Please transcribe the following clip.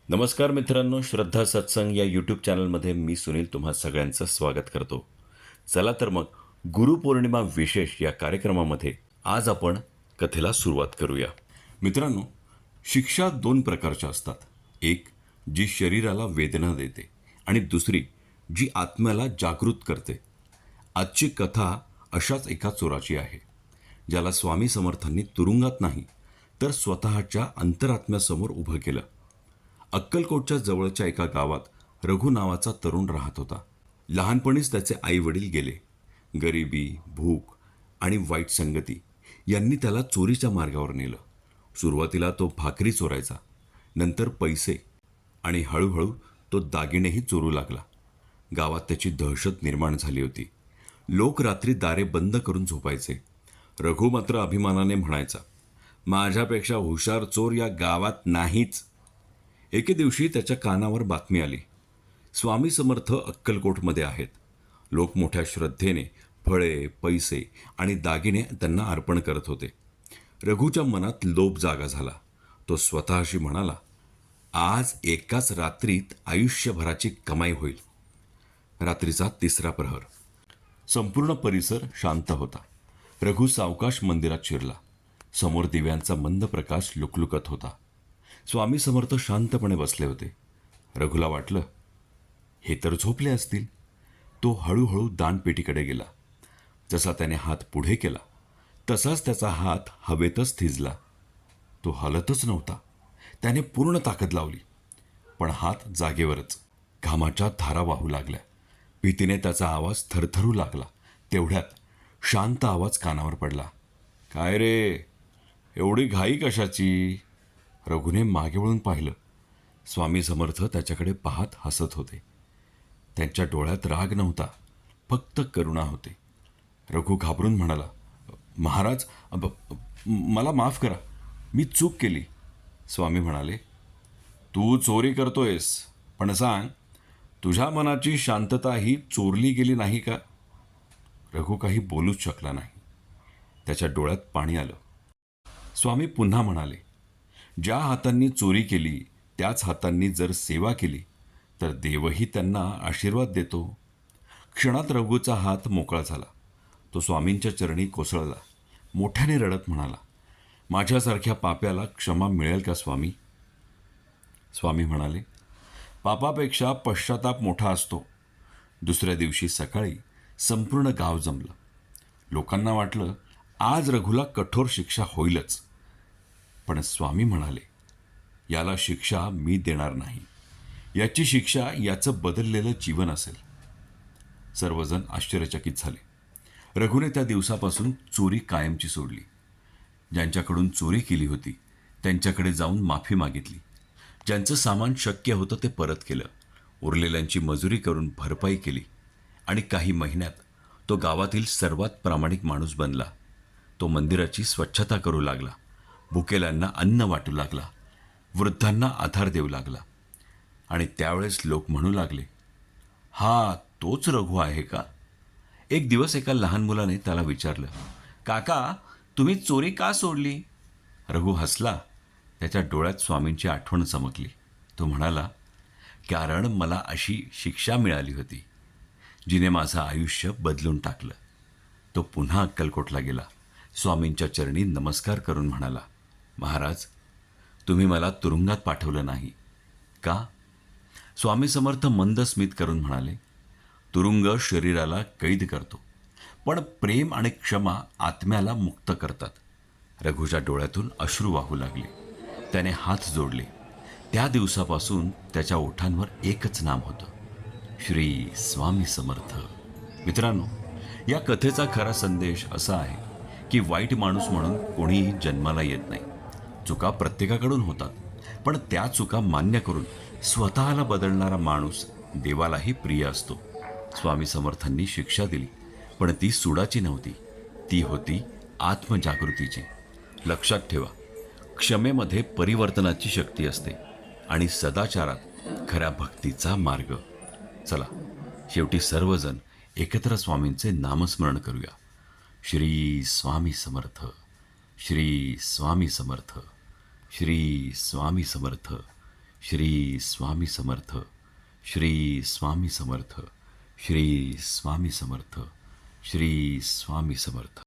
नमस्कार मित्रांनो, श्रद्धा सत्संग या यूट्यूब चॅनलमध्ये मी सुनील तुम्हा सगळ्यांचं स्वागत करतो. चला तर मग गुरुपौर्णिमा विशेष या कार्यक्रमामध्ये आज आपण कथेला सुरुवात करूया. मित्रांनो, शिक्षा दोन प्रकारच्या असतात. एक जी शरीराला वेदना देते आणि दुसरी जी आत्म्याला जागृत करते. आजची कथा अशाच एका चोराची आहे, ज्याला स्वामी समर्थांनी तुरुंगात नाही तर स्वतःच्या अंतरात्म्यासमोर उभं केलं. अक्कलकोटच्या जवळच्या एका गावात रघु नावाचा तरुण राहत होता. लहानपणीच त्याचे आई वडील गेले. गरिबी, भूक आणि वाईट संगती यांनी त्याला चोरीच्या मार्गावर नेलं. सुरुवातीला तो भाकरी चोरायचा, नंतर पैसे आणि हळूहळू तो दागिनेही चोरू लागला. गावात त्याची दहशत निर्माण झाली होती. लोक रात्री दारे बंद करून झोपायचे. रघु मात्र अभिमानाने म्हणायचा, माझ्यापेक्षा हुशार चोर या गावात नाहीच. एके दिवशी त्याच्या कानावर बातमी आली, स्वामी समर्थ अक्कलकोटमध्ये आहेत. लोक मोठ्या श्रद्धेने फळे, पैसे आणि दागिने त्यांना अर्पण करत होते. रघुच्या मनात लोभ जागा झाला. तो स्वतःशी म्हणाला, आज एकाच रात्रीत आयुष्यभराची कमाई होईल. रात्रीचा तिसरा प्रहर. संपूर्ण परिसर शांत होता. रघु सावकाश मंदिरात शिरला. समोर दिव्यांचा मंद प्रकाश लुकलुकत होता. स्वामी समर्थ शांतपणे बसले होते. रघुला वाटलं, हे तर झोपले असतील. तो हळूहळू दानपेटीकडे गेला. जसा त्याने हात पुढे केला तसाच त्याचा हात हवेतच थिजला. तो हलतच नव्हता. त्याने पूर्ण ताकद लावली, पण हात जागेवरच. घामाच्या धारा वाहू लागल्या. भीतीने त्याचा आवाज थरथरू लागला. तेवढ्यात शांत आवाज कानावर पडला, काय रे, एवढी घाई कशाची? रघुने मागे वळून पाहिलं. स्वामी समर्थ त्याच्याकडे पाहत हसत होते. त्यांच्या डोळ्यात राग नव्हता, फक्त करुणा होती. रघु घाबरून म्हणाला, महाराज, मला माफ करा, मी चूक केली. स्वामी म्हणाले, तू चोरी करतोयस, पण सांग, तुझ्या मनाची शांतता ही चोरली गेली नाही का? रघु काही बोलूच शकला नाही. त्याच्या डोळ्यात पाणी आलं. स्वामी पुन्हा म्हणाले, ज्या हातांनी चोरी केली त्याच हातांनी जर सेवा केली तर देवही त्यांना आशीर्वाद देतो. क्षणात रघुचा हात मोकळा झाला. तो स्वामींच्या चरणी कोसळला. मोठ्याने रडत म्हणाला, माझ्यासारख्या पाप्याला क्षमा मिळेल का स्वामी? स्वामी म्हणाले, पापापेक्षा पश्चाताप मोठा असतो. दुसऱ्या दिवशी सकाळी संपूर्ण गाव जमलं. लोकांना वाटलं, आज रघुला कठोर शिक्षा होईलच. पण स्वामी म्हणाले, याला शिक्षा मी देणार नाही. याची शिक्षा याचं बदललेलं जीवन असेल. सर्वजण आश्चर्यचकित झाले. रघुने त्या दिवसापासून चोरी कायमची सोडली. ज्यांच्याकडून चोरी केली होती त्यांच्याकडे जाऊन माफी मागितली. ज्यांचं सामान शक्य होतं ते परत केलं. उरलेल्यांची मजुरी करून भरपाई केली. आणि काही महिन्यात तो गावातील सर्वात प्रामाणिक माणूस बनला. तो मंदिराची स्वच्छता करू लागला. भुकेल्यांना अन्न वाटू लागला. वृद्धांना आधार देऊ लागला. आणि त्यावेळेस लोक म्हणू लागले, हा तोच रघु आहे का? एक दिवस एका लहान मुलाने त्याला विचारलं, काका, तुम्ही चोरी का सोडली? रघु हसला. त्याच्या डोळ्यात स्वामींची आठवण चमकली. तो म्हणाला, कारण मला अशी शिक्षा मिळाली होती जिने माझं आयुष्य बदलून टाकलं. तो पुन्हा अक्कलकोटला गेला. स्वामींच्या चरणी नमस्कार करून म्हणाला, महाराज, तुम्ही मला तुरुंगात पाठवलं नाही का? स्वामी समर्थ मंद स्मित करून म्हणाले, तुरुंग शरीराला कैद करतो, पण प्रेम आणि क्षमा आत्म्याला मुक्त करतात. रघुच्या डोळ्यातून अश्रू वाहू लागले. त्याने हात जोडले. त्या दिवसापासून त्याच्या ओठांवर एकच नाम होतं, श्री स्वामी समर्थ. मित्रांनो, या कथेचा खरा संदेश असा आहे की वाईट माणूस म्हणून कोणीही जन्माला येत नाही. चुका प्रत्येकाकडून होतात, पण त्या चुका मान्य करून स्वतःला बदलणारा माणूस देवालाही प्रिय असतो. स्वामी समर्थांनी शिक्षा दिली, पण ती सुडाची नव्हती, ती होती आत्मजागृतीची. लक्षात ठेवा, क्षमेमध्ये परिवर्तनाची शक्ती असते आणि सदाचारात खऱ्या भक्तीचा मार्ग. चला, शेवटी सर्वजण एकत्र स्वामींचे नामस्मरण करूया. श्री स्वामी समर्थ, श्री स्वामी समर्थ, श्री स्वामी समर्थ, श्री स्वामी समर्थ. श्री स्वामी समर्थ. श्री स्वामी समर्थ. श्री स्वामी समर्थ.